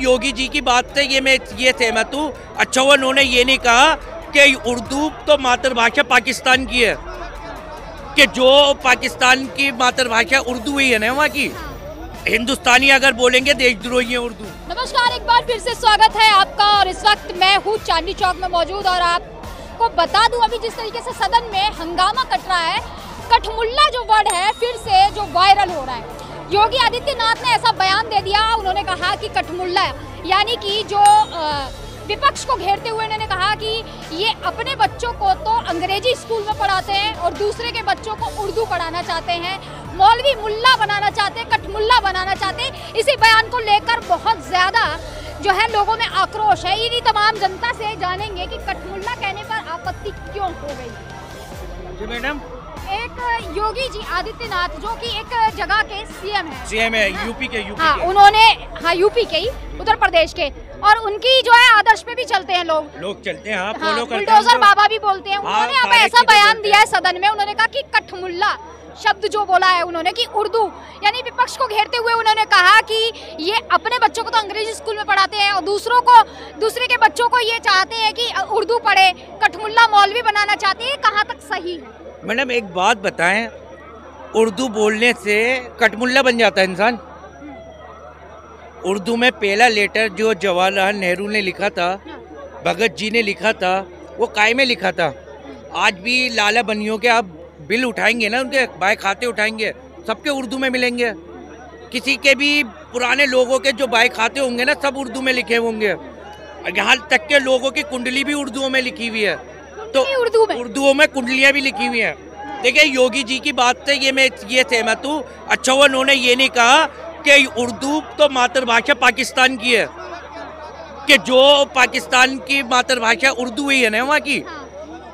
योगी जी की बात से मैं ये सहमत हूँ। अच्छा वो उन्होंने ये नहीं कहा कि उर्दू तो मातृभाषा पाकिस्तान की है, कि जो पाकिस्तान की मातृभाषा उर्दू ही है ना वहाँ की। हिंदुस्तानी अगर बोलेंगे देशद्रोही है उर्दू। नमस्कार, एक बार फिर से स्वागत है आपका। और इस वक्त मैं हूँ चांदनी चौक में मौजूद और आपको बता दूं अभी जिस तरीके से सदन में हंगामा कट रहा है, कठमुल्ला जो वर्ड है फिर से जो वायरल हो रहा है। योगी आदित्यनाथ ने ऐसा बयान दे दिया, उन्होंने कहा कि कठमुल्ला यानी कि जो विपक्ष को घेरते हुए उन्होंने कहा कि ये अपने बच्चों को तो अंग्रेजी स्कूल में पढ़ाते हैं और दूसरे के बच्चों को उर्दू पढ़ाना चाहते हैं, मौलवी मुल्ला बनाना चाहते हैं, कठमुल्ला बनाना चाहते हैं। इसी बयान को लेकर बहुत ज़्यादा जो है लोगों में आक्रोश है। इन्हीं तमाम जनता से जानेंगे कि कठमुल्ला कहने पर आपत्ति क्यों हो गई। जी मैडम, एक योगी जी आदित्यनाथ जो कि एक जगह के सीएम है यूपी के उन्होंने यूपी के ही, उत्तर प्रदेश के, और उनकी जो है आदर्श पे भी चलते हैं लोग चलते हैं। फॉलो करते हैं। बुलडोजर बाबा भी बोलते हैं। उन्होंने अब ऐसा बयान दिया है सदन में, उन्होंने कहा कि कठमुल्ला शब्द जो बोला है उन्होंने कि उर्दू यानी विपक्ष को घेरते हुए उन्होंने कहा कि ये अपने बच्चों को तो अंग्रेजी स्कूल में पढ़ाते हैं और दूसरे के बच्चों को ये चाहते हैं कि उर्दू पढ़े, कठमुल्ला मौलवी बनाना चाहते हैं। कहाँ तक सही है? मैडम एक बात बताएं, उर्दू बोलने से कठमुल्ला बन जाता है इंसान? उर्दू में पहला लेटर जो जवाहरलाल नेहरू ने लिखा था, भगत जी ने लिखा था, वो काय में लिखा था। आज भी लाला बनियों के आप बिल उठाएंगे ना, उनके बाय खाते उठाएंगे, सबके उर्दू में मिलेंगे। किसी के भी पुराने लोगों के जो बाय खाते होंगे ना, सब उर्दू में लिखे होंगे। यहाँ तक के लोगों की कुंडली भी उर्दू में लिखी हुई है, तो उर्दू में कुंडलियाँ भी लिखी हुई हैं। देखिए योगी जी की बात से मैं ये सहमत हूँ। अच्छा वो उन्होंने ये नहीं कहा कि उर्दू तो मातृभाषा पाकिस्तान की है, कि जो पाकिस्तान की मातृभाषा उर्दू ही है ना वहाँ की।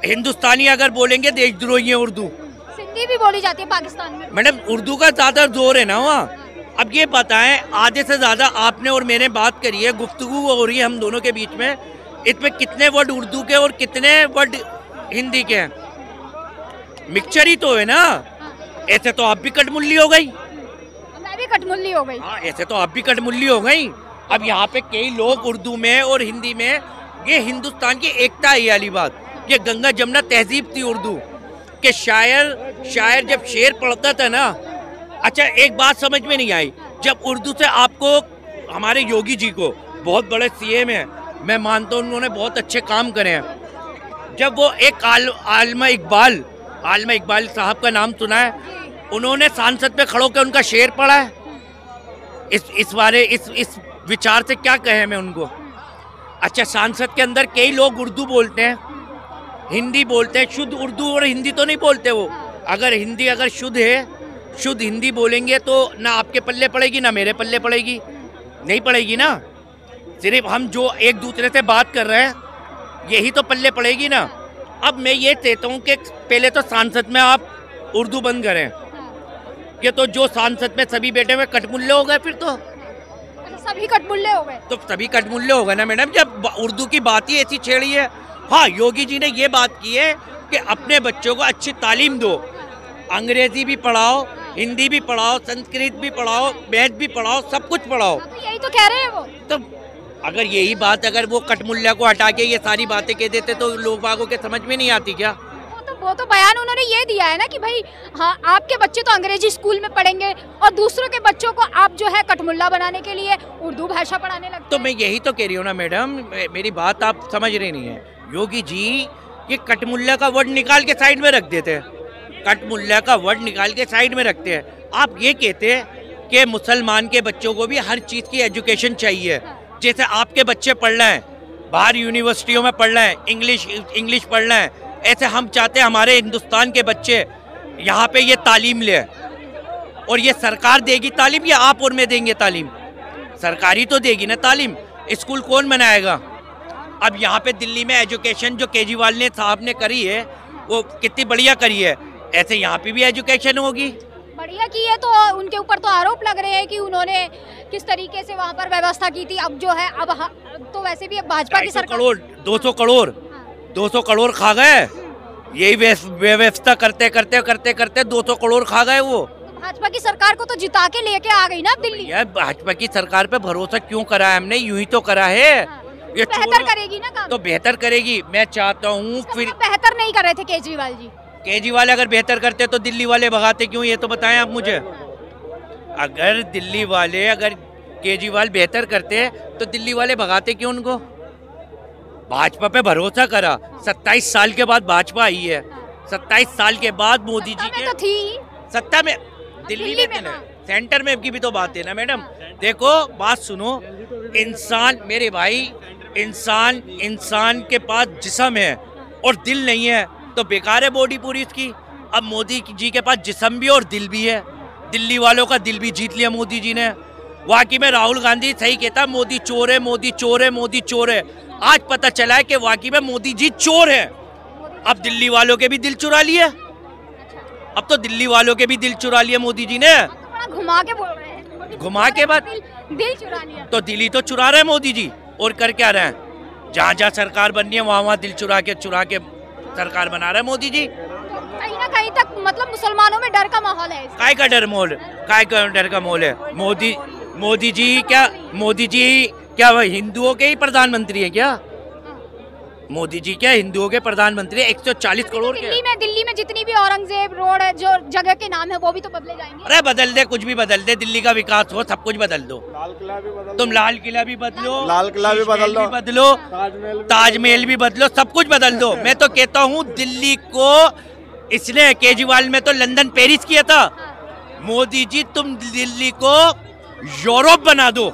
हिंदुस्तानी अगर बोलेंगे देशद्रोही है उर्दू। सिंधी भी बोली जाती है पाकिस्तान में मैडम, उर्दू का ज्यादा जोर है ना वहाँ। अब ये बताएं, आधे से ज्यादा आपने और मैंने बात करी है, गुफ्तगू हो रही है हम दोनों के बीच में, इसमें कितने वर्ड उर्दू के और कितने वर्ड हिंदी के हैं? मिक्सचर ही तो है ना। ऐसे तो आप भी कठमुल्ली हो गई, मैं भी कठमुल्ली हो गई। हाँ, ऐसे तो आप भी कठमुल्ली हो गई। अब यहाँ पे कई लोग उर्दू में और हिंदी में, ये हिंदुस्तान की एकता है वाली बात। ये गंगा जमुना तहजीब थी उर्दू के। शायर जब शेर पढ़ता था ना, अच्छा एक बात समझ में नहीं आई, जब उर्दू से आपको, हमारे योगी जी को, बहुत बड़े सीएम है, मैं मानता हूँ उन्होंने बहुत अच्छे काम करे हैं। जब वो एक आलमा इकबाल साहब का नाम सुना है, उन्होंने सांसद पे खड़ो कर उनका शेर पढ़ा है। इस विचार से क्या कहे मैं उनको। अच्छा, सांसद के अंदर कई लोग उर्दू बोलते हैं, हिंदी बोलते हैं, शुद्ध उर्दू और हिंदी तो नहीं बोलते वो। अगर हिंदी अगर शुद्ध है, शुद्ध हिंदी बोलेंगे तो ना आपके पल्ले पड़ेगी ना मेरे पल्ले पड़ेगी, नहीं पड़ेगी ना। सिर्फ हम जो एक दूसरे से बात कर रहे हैं यही तो पल्ले पड़ेगी ना। अब मैं ये कहता हूँ कि पहले तो सांसद में आप उर्दू बंद करें, कि तो जो सांसद में सभी बेटे में कठमुल्ले हो गए, फिर तो सभी कठमुल्ले हो गए। तो सभी कठमुल्ले हो गए ना मैडम, जब उर्दू की बात ही ऐसी छेड़ी है। हाँ, योगी जी ने ये बात की है कि अपने बच्चों को अच्छी तालीम दो, अंग्रेजी भी पढ़ाओ, हिंदी भी पढ़ाओ, संस्कृत भी पढ़ाओ, मैथ भी पढ़ाओ, सब कुछ पढ़ाओ। तो यही तो कह रहे हैं वो। तो अगर यही बात, अगर वो कठमुल्ला को हटा के ये सारी बातें कह देते तो लोग बागों के समझ में नहीं आती क्या? वो तो बयान उन्होंने ये दिया है ना कि भाई हाँ, आपके बच्चे तो अंग्रेजी स्कूल में पढ़ेंगे और दूसरों के बच्चों को आप जो है कठमुल्ला बनाने के लिए उर्दू भाषा पढ़ाने लगते हैं। तो मैं यही तो कह रही हूँ ना मैडम, मेरी बात आप समझ रही नहीं है। योगी जी ये कठमुल्ला का वर्ड निकाल के साइड में रख देते हैं, कठमुल्ला का वर्ड निकाल के साइड में रखते हैं। आप ये कहते हैं कि मुसलमान के बच्चों को भी हर चीज़ की एजुकेशन चाहिए। जैसे आपके बच्चे पढ़ रहे हैं, बाहर यूनिवर्सिटियों में पढ़ रहे हैं, इंग्लिश पढ़ रहे हैं, ऐसे हम चाहते हैं हमारे हिंदुस्तान के बच्चे यहाँ पे ये तालीम ले। और ये सरकार देगी तालीम या आप और मैं देंगे तालीम? सरकारी तो देगी ना तालीम, स्कूल कौन बनाएगा? अब यहाँ पे दिल्ली में एजुकेशन जो केजरीवाल ने साहब ने करी है वो कितनी बढ़िया करी है, ऐसे यहाँ पे भी एजुकेशन होगी। बढ़िया की है, तो उनके ऊपर तो आरोप लग रहे हैं कि उन्होंने किस तरीके से वहाँ पर व्यवस्था की थी। अब जो है अब तो वैसे भी भाजपा की सरकार 200 करोड़ खा गए। यही व्यवस्था करते करते 200 करोड़ खा गए वो। भाजपा की सरकार को तो जिता के लेके आ गई ना अब दिल्ली। यार भाजपा की सरकार पे भरोसा क्यों करा है हमने, यूं ही तो करा है। ये बेहतर करेगी ना काम। तो बेहतर करेगी, मैं चाहता हूँ। फिर बेहतर नहीं कर रहे थे केजरीवाल जी। केजरीवाल अगर बेहतर करते तो दिल्ली वाले भगाते क्यों, ये तो बताएं आप मुझे। अगर दिल्ली वाले, अगर केजरीवाल बेहतर करते तो दिल्ली वाले भगाते क्यों उनको। भाजपा पे भरोसा करा, 27 साल के बाद भाजपा आई है, 27 साल के बाद मोदी जी के तो थी सत्ता में, दिल्ली में ना, सेंटर में की भी तो बात है ना मैडम। देखो बात सुनो, इंसान मेरे भाई, इंसान के पास जिस्म है और दिल नहीं है तो बेकार है बॉडी पूरी इसकी। अब मोदी जी के पास जिस्म भी और दिल भी है, दिल्ली वालों का दिल भी जीत लिया मोदी जी ने। वाकई में राहुल गांधी सही कहता, मोदी चोर है, मोदी चोर है, मोदी चोर है। आज पता चला है कि वाकई में मोदी जी चोर है। अब दिल्ली वालों के भी दिल चुरा लिए, अब तो दिल्ली वालों के भी दिल चुरा लिए मोदी जी ने। घुमा के बोल रहे हैं, घुमा के बाद दिल चुरा लिया। तो दिल ही तो चुरा रहे हैं मोदी जी, और कर क्या रहे हैं। जहाँ जहाँ सरकार बननी है वहाँ दिल चुरा के सरकार बना रहे हैं मोदी जी। कहीं ना कहीं तक मतलब मुसलमानों में डर का माहौल है। काय का डर का माहौल है। मोदी जी क्या वह हिंदुओं के ही प्रधानमंत्री है क्या? मोदी जी क्या हिंदुओं के प्रधानमंत्री? 140 करोड़ के। दिल्ली में जितनी भी औरंगजेब रोड है, जो जगह के नाम है, वो भी तो बदले जाएंगे। अरे बदल दे, कुछ भी बदल दे, दिल्ली का विकास हो, सब कुछ बदल दो। तुम लाल किला भी बदलो, लाल किला भी बदलो, ताजमहल भी बदलो, सब कुछ बदल दो। मैं तो कहता हूँ दिल्ली को, इसने केजरीवाल में तो लंदन पेरिस किया था, मोदी जी तुम दिल्ली को यूरोप बना दो।